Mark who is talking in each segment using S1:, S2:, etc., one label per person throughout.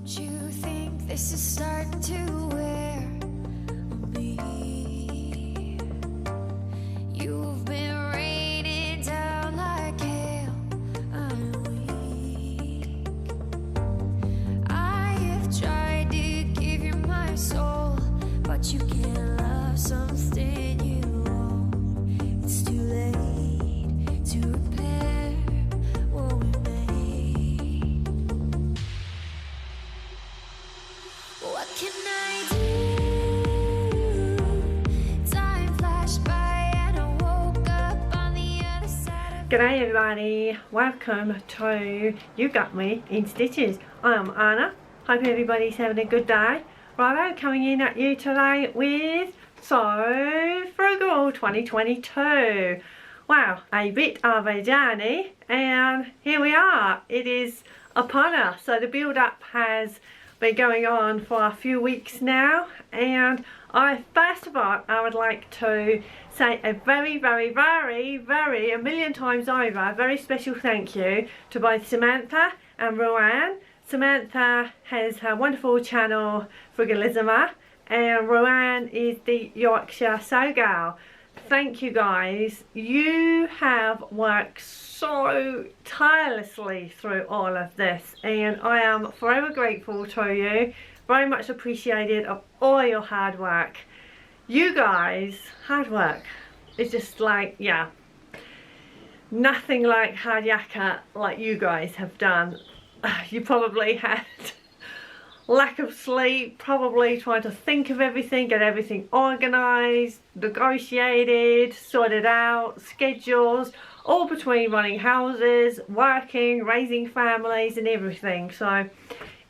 S1: You think this is starting to wear on me? You've been raining down like hail. I'm weak. I have tried to give you my soul, but you can't love something you own. It's too late to repair what we made. What can I do? Time flashed by and I woke up on the other side of...
S2: G'day everybody, welcome to You Got Me in Stitches. I'm Anna, hope everybody's having a good day. Righto, coming in at you today with So Frugal 2022. Wow, a bit of a journey, and here we are, it is upon us. So the build up has been going on for a few weeks now, and first of all I would like to say a very a million times over a very special thank you to both Samantha and Roanne. Samantha has her wonderful channel Frugalisma, and Roanne is the Yorkshire Sew Girl. Thank you guys, you have worked so tirelessly through all of this, and I am forever grateful to you. Very much appreciated of all your hard work. You guys, hard work is just like, yeah, nothing like hard yakka like you guys have done. You probably had lack of sleep, probably trying to think of everything, get everything organised, negotiated, sorted out, schedules, all between running houses, working, raising families and everything. So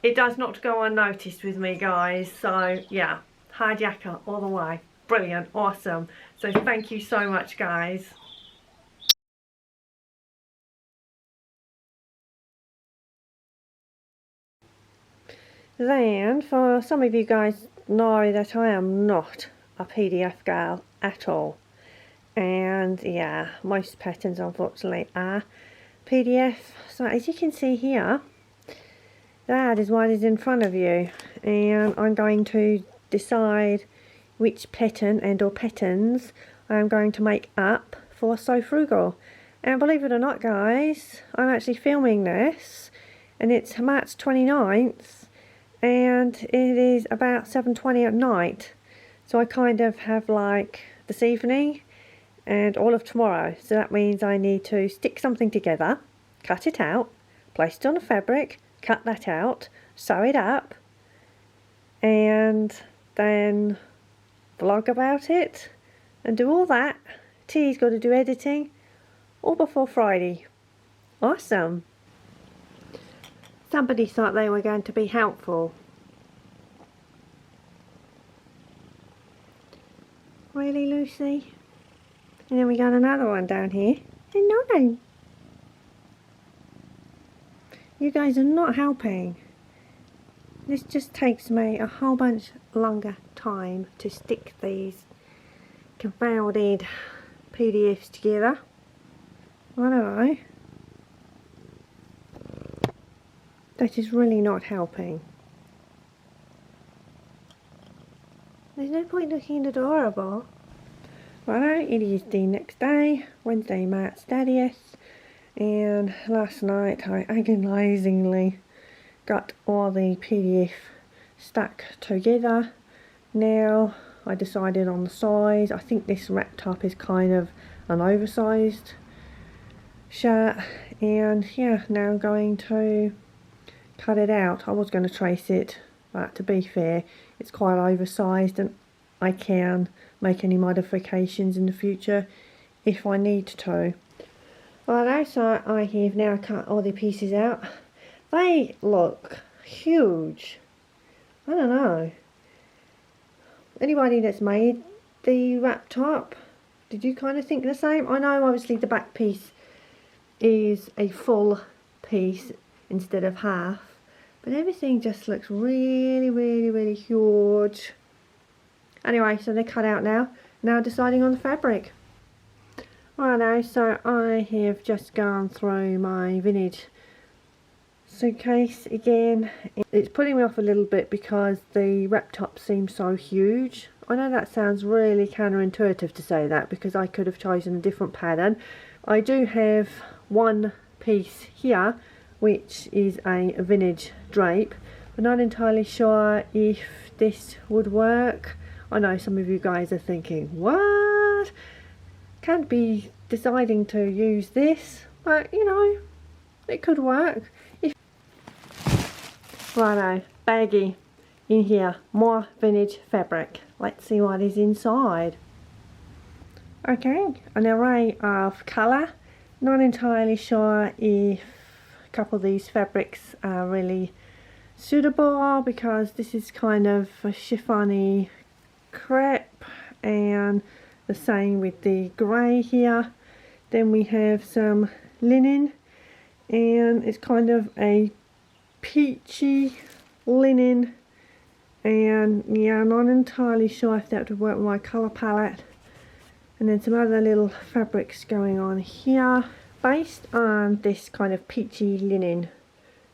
S2: it does not go unnoticed with me, guys. So yeah, hard yakka all the way. Brilliant, awesome. So thank you so much, guys. Then, for some of you guys know that I am not a PDF girl at all. And yeah, most patterns unfortunately are PDF. So as you can see here, that is what is in front of you. And I'm going to decide which pattern and or patterns I'm going to make up for So Frugal. And believe it or not, guys, I'm actually filming this, and it's March 29th. And it is about 7:20 at night, so I kind of have like this evening and all of tomorrow. So that means I need to stick something together, cut it out, place it on the fabric, cut that out, sew it up, and then vlog about it and do all that. T's got to do editing all before Friday. Awesome. Somebody thought they were going to be helpful. Really, Lucy? And then we got another one down here. And no. You guys are not helping. This just takes me a whole bunch longer time to stick these confounded PDFs together. I don't know. That is really not helping. There's no point looking adorable. Righto, it is the next day, Wednesday, March 30th, and last night I agonisingly got all the PDF stuck together. Now I decided on the size. I think this wrap top is kind of an oversized shirt, and yeah, now I'm going to cut it out. I was going to trace it, but to be fair, it's quite oversized, and I can make any modifications in the future if I need to. Alright, so I have now cut all the pieces out. They look huge. I don't know. Anybody that's made the wrap top, did you kind of think the same? I know obviously the back piece is a full piece instead of half, but everything just looks really huge. Anyway, so they're cut out now. Now deciding on the fabric. Righto, so I have just gone through my vintage suitcase again. It's putting me off a little bit because the wrap top seems so huge. I know that sounds really counterintuitive to say that, because I could have chosen a different pattern. I do have one piece here which is a vintage drape. I'm not entirely sure if this would work. I know some of you guys are thinking, what? Can't be deciding to use this, but you know, it could work. Righto, baggy in here, more vintage fabric. Let's see what is inside. Okay, an array of colour. Not entirely sure if a couple of these fabrics are really suitable, because this is kind of a chiffony crepe, and the same with the grey here. Then we have some linen, and it's kind of a peachy linen, and yeah, I'm not entirely sure if that would work with my colour palette. And then some other little fabrics going on here based on this kind of peachy linen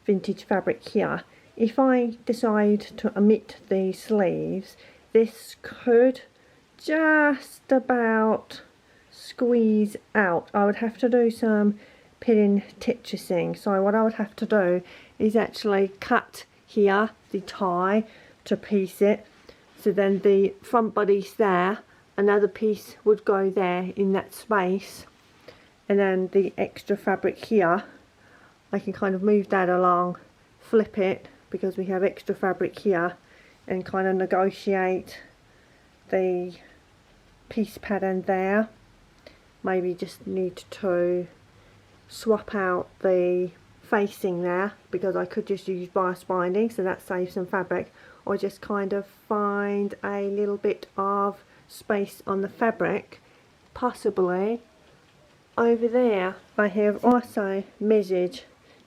S2: vintage fabric here. If I decide to omit the sleeves, this could just about squeeze out. I would have to do some pin tetrising. So what I would have to do is actually cut here the tie to piece it, so then the front body's there, another piece would go there in that space, and then the extra fabric here, I can kind of move that along, flip it because we have extra fabric here, and kind of negotiate the piece pattern there. Maybe just need to swap out the facing there, because I could just use bias binding, so that saves some fabric, or just kind of find a little bit of space on the fabric, possibly over there. I have also measured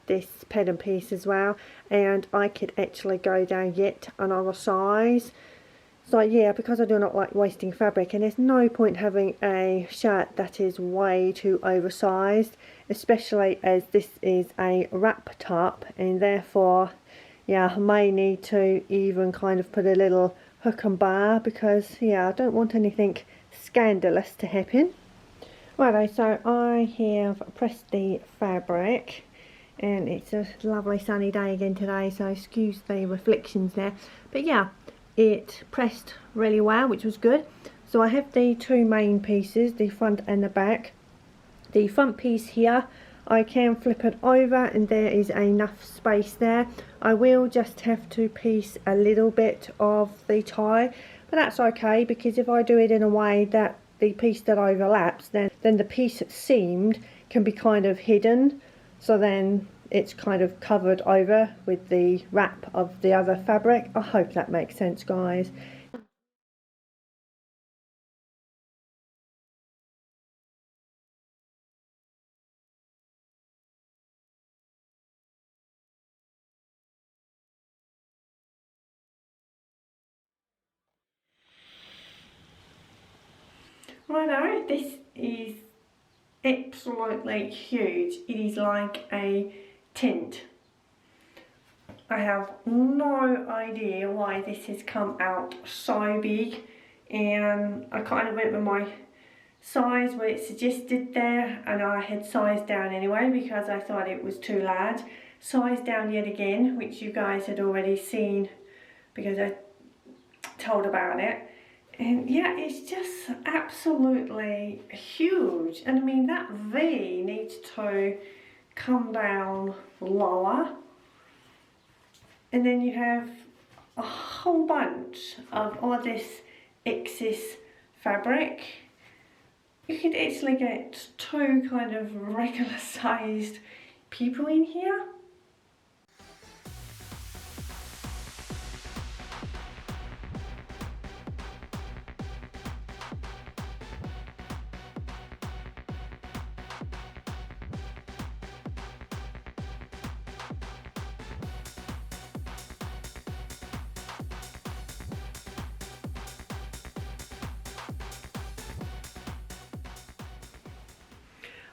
S2: this pattern piece as well, and I could actually go down yet another size. So yeah, because I do not like wasting fabric, and there's no point having a shirt that is way too oversized, especially as this is a wrap top, and therefore yeah, I may need to even kind of put a little hook and bar, because yeah, I don't want anything scandalous to happen. Righto, so I have pressed the fabric, and it's a lovely sunny day again today, so excuse the reflections there, but yeah, it pressed really well, which was good. So I have the two main pieces, the front and the back. The front piece here, I can flip it over and there is enough space there. I will just have to piece a little bit of the tie, but that's okay, because if I do it in a way that the piece that overlaps, then the piece seamed can be kind of hidden, so then it's kind of covered over with the wrap of the other fabric. I hope that makes sense, guys. Righto, this is absolutely huge. It is like a tent. I have no idea why this has come out so big, and I kind of went with my size where it suggested there, and I had sized down anyway because I thought it was too large. Sized down yet again, which you guys had already seen because I told about it. And yeah, it's just absolutely huge. And I mean, that V needs to come down lower. And then you have a whole bunch of all this excess fabric. You could actually get two kind of regular sized people in here.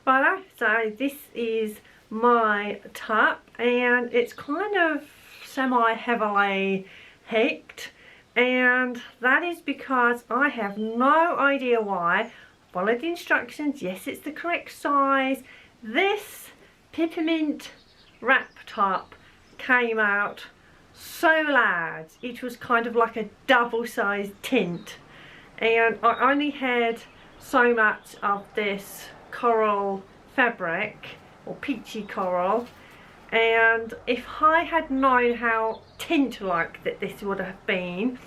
S2: Righto, so this is my top, and it's kind of semi-heavily hicked, and that is because I have no idea why. Followed the instructions, yes, it's the correct size. This peppermint wrap top came out so large. It was kind of like a double-sized tint, and I only had so much of this coral fabric, or peachy coral, and if I had known how tint-like that this would have been,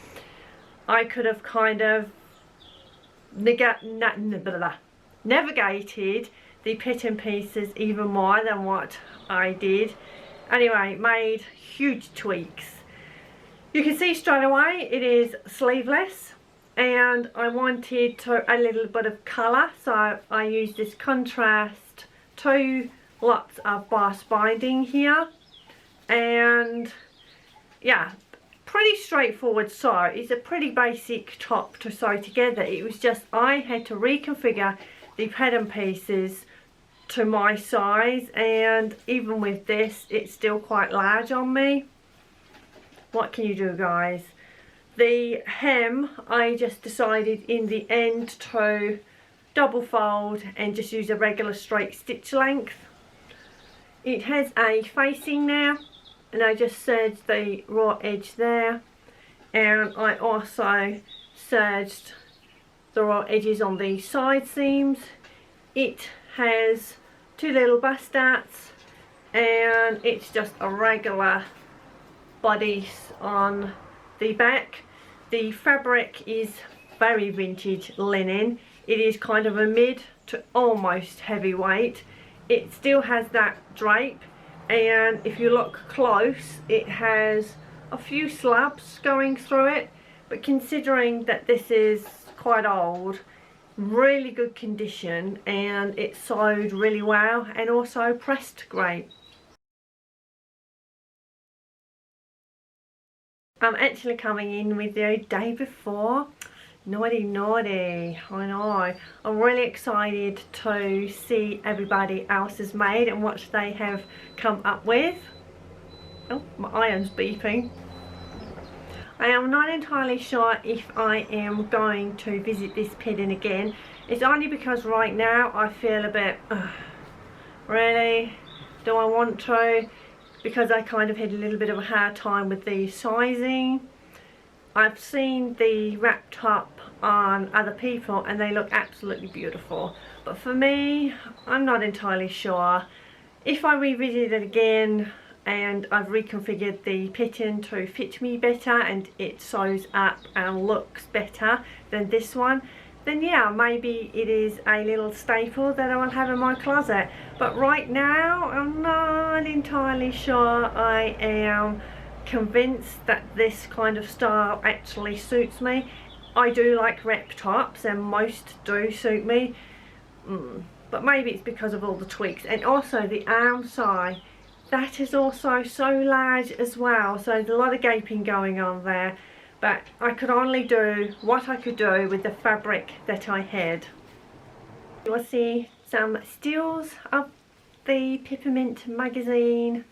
S2: I could have kind of navigated the pattern pieces even more than what I did. Anyway, made huge tweaks. You can see straight away it is sleeveless, and I wanted to add a little bit of colour, so I used this contrast 2 lots of boss binding here, and yeah, pretty straightforward sew. It's a pretty basic top to sew together. It was just I had to reconfigure the pattern pieces to my size, and even with this it's still quite large on me. What can you do, guys? The hem, I just decided in the end to double fold and just use a regular straight stitch length. It has a facing now, and I just serged the raw edge there, and I also serged the raw edges on the side seams. It has 2 little bust darts, and it's just a regular bodice on the back. The fabric is very vintage linen. It is kind of a mid to almost heavyweight. It still has that drape, and if you look close it has a few slabs going through it, but considering that this is quite old, really good condition, and it's sewed really well and also pressed great. I'm actually coming in with the day before. Naughty, naughty, I know. I'm really excited to see everybody else's made and what they have come up with. Oh, my iron's beeping. I am not entirely sure if I am going to visit this pattern again. It's only because right now I feel a bit, really? Do I want to? Because I kind of had a little bit of a hard time with the sizing. I've seen the wrap top on other people and they look absolutely beautiful, but for me, I'm not entirely sure. If I revisit it again and I've reconfigured the pattern to fit me better and it sews up and looks better than this one, then yeah, maybe it is a little staple that I will have in my closet. But right now, I'm not entirely sure I am convinced that this kind of style actually suits me. I do like wrap tops and most do suit me, but maybe it's because of all the tweaks, and also the arm side, that is also so large as well, so there's a lot of gaping going on there, but I could only do what I could do with the fabric that I had. You will see some stills of the Peppermint Magazine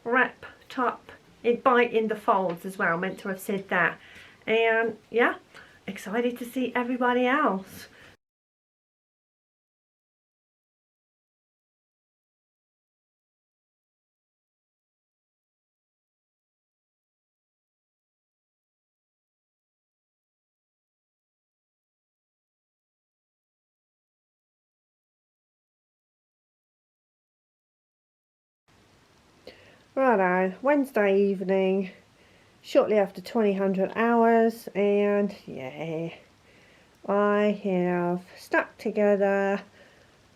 S2: wrap top. It bite in the folds as well, meant to have said that. And yeah, excited to see everybody else. Righto, Wednesday evening, shortly after 2000 hours, and yeah, I have stuck together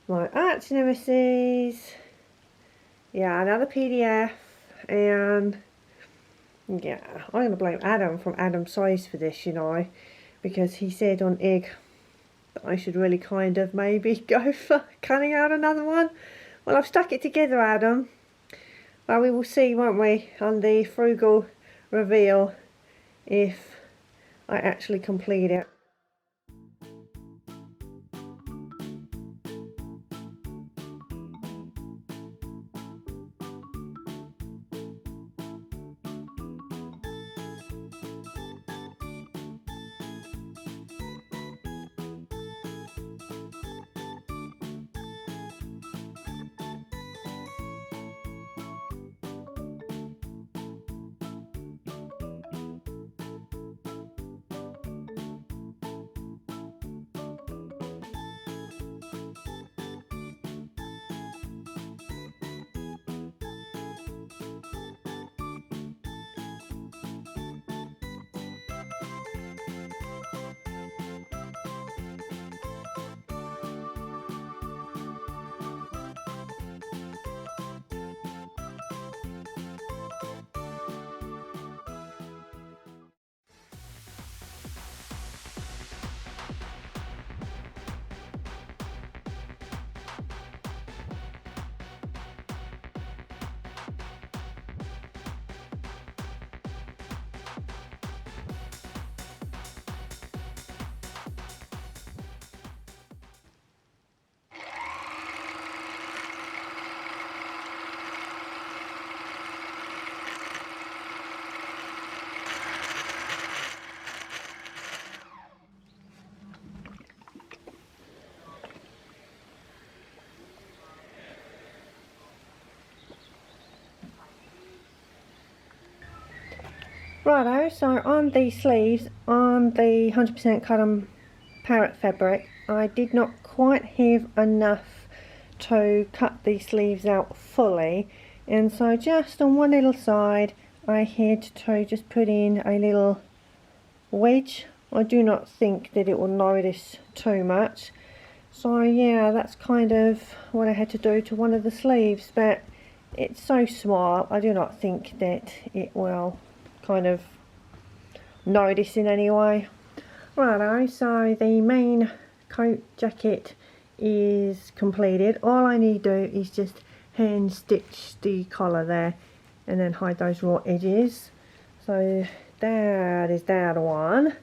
S2: my arch nemesis, yeah, another PDF, and yeah, I'm going to blame Adam from Adam Size for this, you know, because he said on Egg that I should really kind of maybe go for cutting out another one. Well, I've stuck it together, Adam. Well, we will see, won't we, on the frugal reveal if I actually complete it. Righto, so on the sleeves, on the 100% cotton parrot fabric, I did not quite have enough to cut the sleeves out fully, and so just on one little side I had to just put in a little wedge. I do not think that it will notice too much, so yeah, that's kind of what I had to do to one of the sleeves, but it's so small I do not think that it will kind of notice in any way. Righto, so the main coat jacket is completed. All I need to do is just hand stitch the collar there and then hide those raw edges. So that is that one,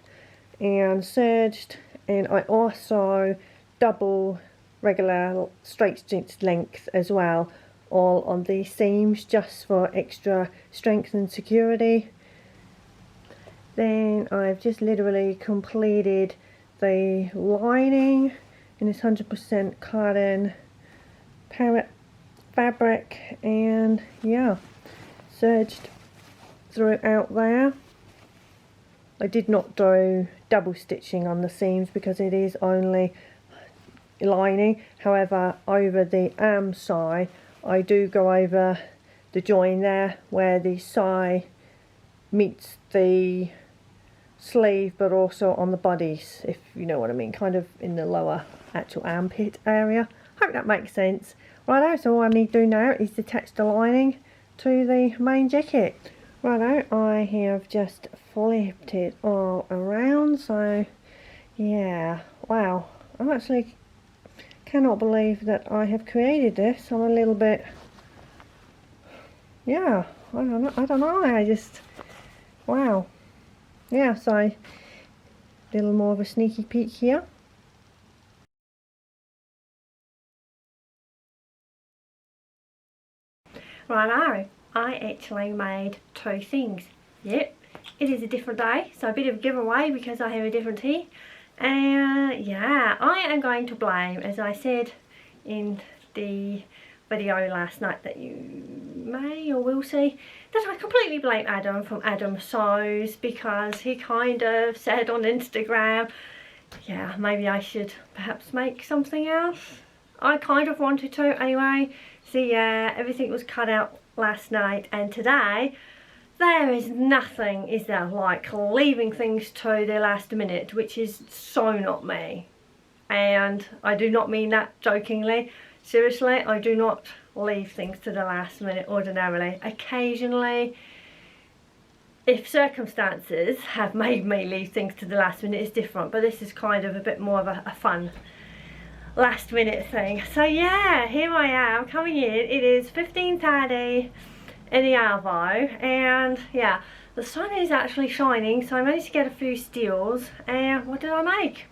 S2: and serged, and I also double regular straight stitch length as well, all on the seams just for extra strength and security. Then I've just literally completed the lining in this 100% cotton parrot fabric, and yeah, serged throughout there. I did not do double stitching on the seams because it is only lining. However, over the arm side I do go over the join there where the side meets the sleeve, but also on the bodies, if you know what I mean, kind of in the lower actual armpit area. Hope that makes sense. Righto, so all I need to do now is attach the lining to the main jacket. Righto, I have just flipped it all around, so yeah, wow, I actually cannot believe that I have created this. I'm a little bit, yeah, I don't know, I just, wow. Yeah, so a little more of a sneaky peek here. Righto, I actually made two things. Yep, it is a different day, so a bit of a giveaway because I have a different tea. And yeah, I am going to blame, as I said in the video last night that you may or will see, that I completely blame Adam from Adam Sews, because he kind of said on Instagram, yeah, maybe I should perhaps make something else. I kind of wanted to anyway. So yeah, everything was cut out last night, and today there is nothing, is there, like leaving things to the last minute, which is so not me. And I do not mean that jokingly. Seriously, I do not leave things to the last minute ordinarily. Occasionally, if circumstances have made me leave things to the last minute, it's different, but this is kind of a bit more of a fun last minute thing. So yeah, here I am coming in. It is 15:30 in the Arvo, and yeah, the sun is actually shining, so I managed to get a few steals. And what did I make?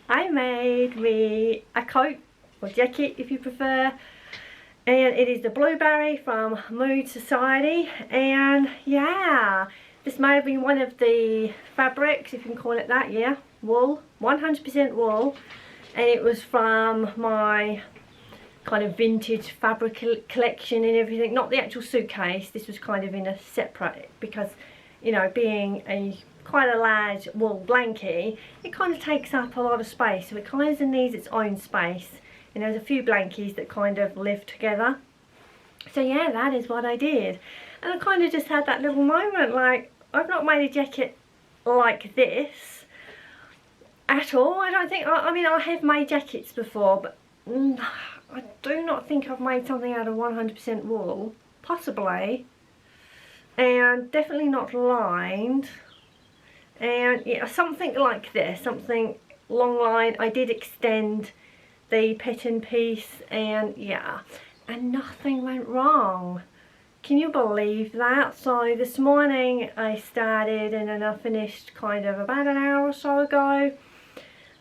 S2: I made me a coat, or jacket if you prefer, and it is the Blueberry from Mood Society. And yeah, this may have been one of the fabrics, if you can call it that. Yeah, wool, 100% wool, and it was from my kind of vintage fabric collection and everything, not the actual suitcase. This was kind of in a separate, because you know, being a quite a large wool blankie, it kind of takes up a lot of space, so it kind of needs its own space, and there's a few blankies that kind of live together. So yeah, that is what I did, and I kind of just had that little moment, like, I've not made a jacket like this at all. I don't think, I mean, I have made jackets before, but I do not think I've made something out of 100% wool, possibly, and definitely not lined. And yeah, something like this, something long line. I did extend the pattern piece, and yeah, and nothing went wrong. Can you believe that? So this morning I started, and then I finished kind of about an hour or so ago.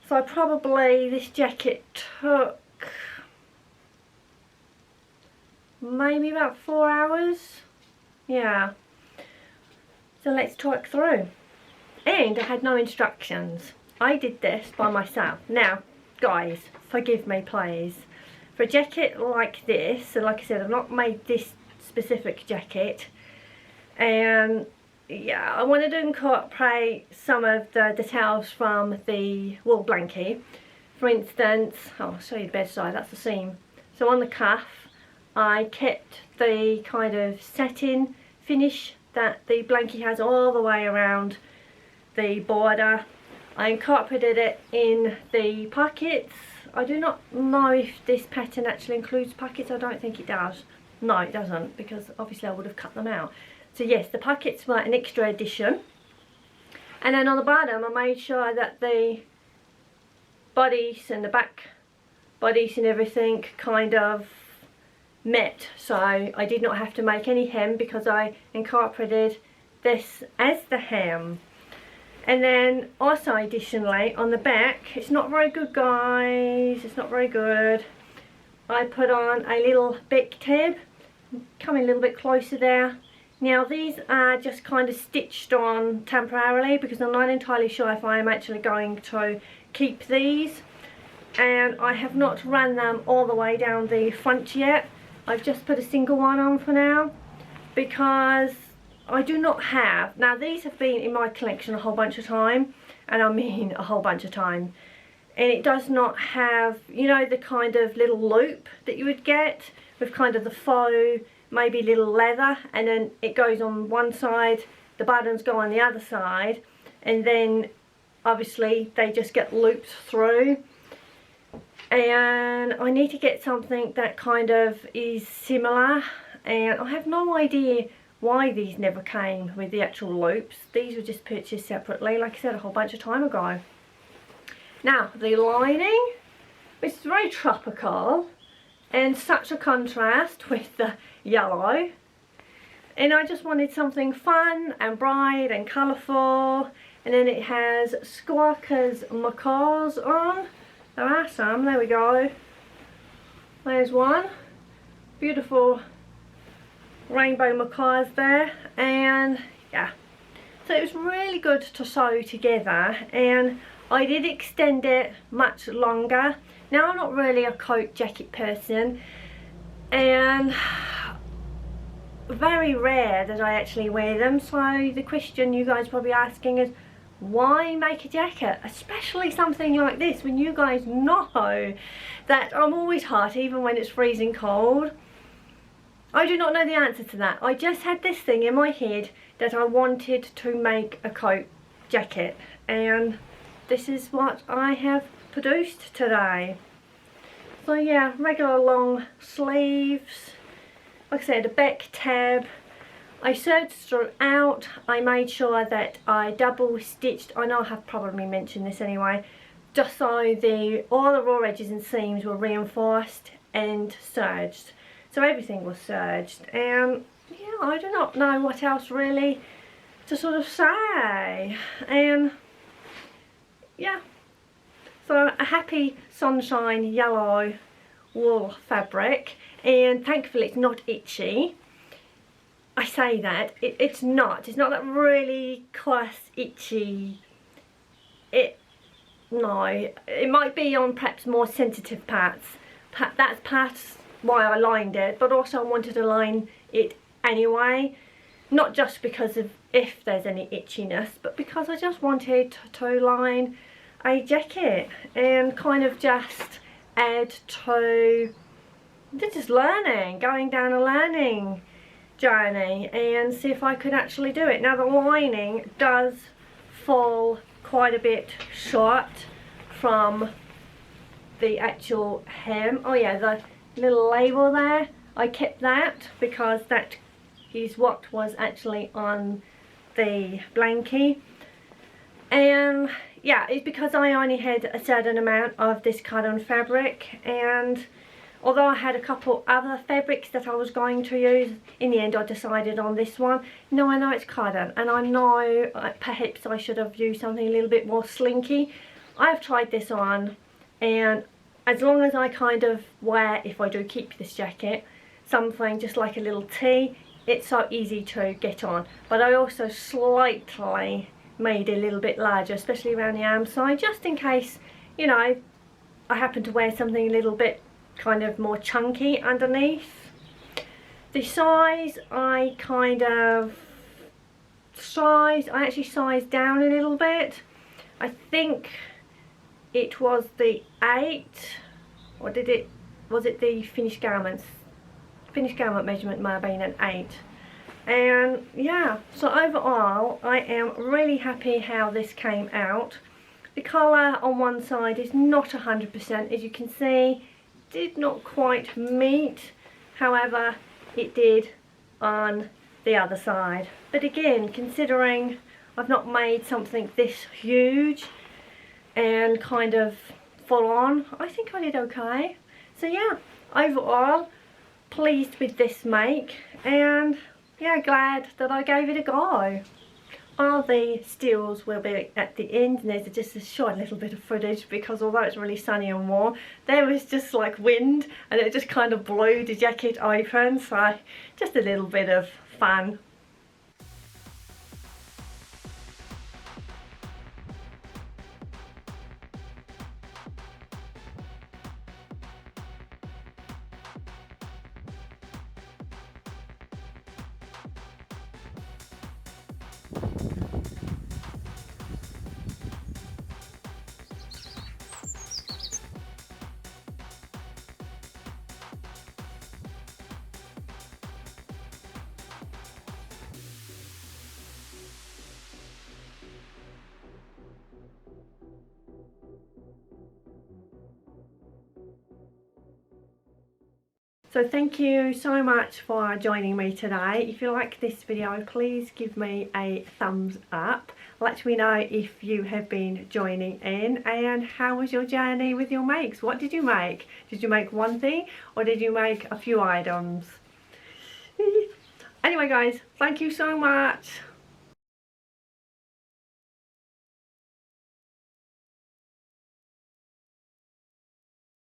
S2: So probably this jacket took maybe about 4 hours. Yeah, so let's talk through. And I had no instructions. I did this by myself. Now, guys, forgive me please. For a jacket like this, and like I said, I've not made this specific jacket, And yeah, I wanted to incorporate some of the details from the wool blankie. For instance, I'll show you the bedside, that's the seam. So on the cuff, I kept the kind of satin finish that the blankie has all the way around the border. I incorporated it in the pockets. I do not know if this pattern actually includes pockets. I don't think it does. No, it doesn't, because obviously I would have cut them out. So yes, the pockets were an extra addition. And then on the bottom I made sure that the bodice and the back bodice and everything kind of met. So I did not have to make any hem because I incorporated this as the hem. And then also additionally on the back, it's not very good guys, it's not very good. I put on a little back tab, coming a little bit closer there. Now these are just kind of stitched on temporarily because I'm not entirely sure if I am actually going to keep these. And I have not run them all the way down the front yet. I've just put a single one on for now because I do not have, now these have been in my collection a whole bunch of time, and I mean a whole bunch of time, and it does not have, you know, the kind of little loop that you would get with kind of the faux, maybe little leather, and then it goes on one side, the buttons go on the other side, and then obviously they just get looped through. And I need to get something that kind of is similar, and I have no idea why these never came with the actual loops. These were just purchased separately, like I said, a whole bunch of time ago. Now the lining, which is very tropical and such a contrast with the yellow, and I just wanted something fun and bright and colourful. And then it has Squawkers macaws on. There are some, there we go. There's one. Beautiful rainbow macaws there, and yeah, so it was really good to sew together, and I did extend it much longer. Now I'm not really a coat jacket person, and very rare that I actually wear them, so the question you guys are probably asking is, why make a jacket, especially something like this, when you guys know that I'm always hot even when it's freezing cold? I do not know the answer to that. I just had this thing in my head that I wanted to make a coat jacket, and this is what I have produced today. So yeah, regular long sleeves, like I said, a back tab. I serged throughout. I made sure that I double stitched, I know I have probably mentioned this anyway, just so all the raw edges and seams were reinforced and serged. So everything was serged, and yeah, I do not know what else really to sort of say. And yeah, so a happy sunshine yellow wool fabric, and thankfully it's not itchy. I say that, it's not that really coarse itchy. No, it might be on perhaps more sensitive parts. That's perhaps why I lined it, but also I wanted to line it anyway, not just because of if there's any itchiness, but because I just wanted to line a jacket and kind of just add to just learning, going down a learning journey, and see if I could actually do it. Now the lining does fall quite a bit short from the actual hem. Oh yeah, the little label there, I kept that because that is what was actually on the blankie. And yeah, it's because I only had a certain amount of this cotton fabric, and although I had a couple other fabrics that I was going to use, in the end I decided on this one. Now I know it's cotton, and I know perhaps I should have used something a little bit more slinky. I've tried this on, and as long as I kind of wear, if I do keep this jacket, something just like a little tee, it's so easy to get on. But I also slightly made it a little bit larger, especially around the arm side, just in case, you know, I happen to wear something a little bit kind of more chunky underneath. The size, I kind of size, I actually sized down a little bit. I think it was the 8, or was it the finished garments? Finished garment measurement may have been an 8. And yeah, so overall I am really happy how this came out. The colour on one side is not 100%, as you can see, did not quite meet, however it did on the other side. But again, considering I've not made something this huge and kind of full on, I think I did okay. So yeah, overall pleased with this make, and yeah, glad that I gave it a go. All the stills will be at the end, and there's just a short little bit of footage because although it's really sunny and warm, there was just like wind and it just kind of blew the jacket open, so just a little bit of fun. So thank you so much for joining me today. If you like this video, please give me a thumbs up. Let me know if you have been joining in, and how was your journey with your makes. What did you make? Did you make one thing or did you make a few items? Anyway guys, thank you so much.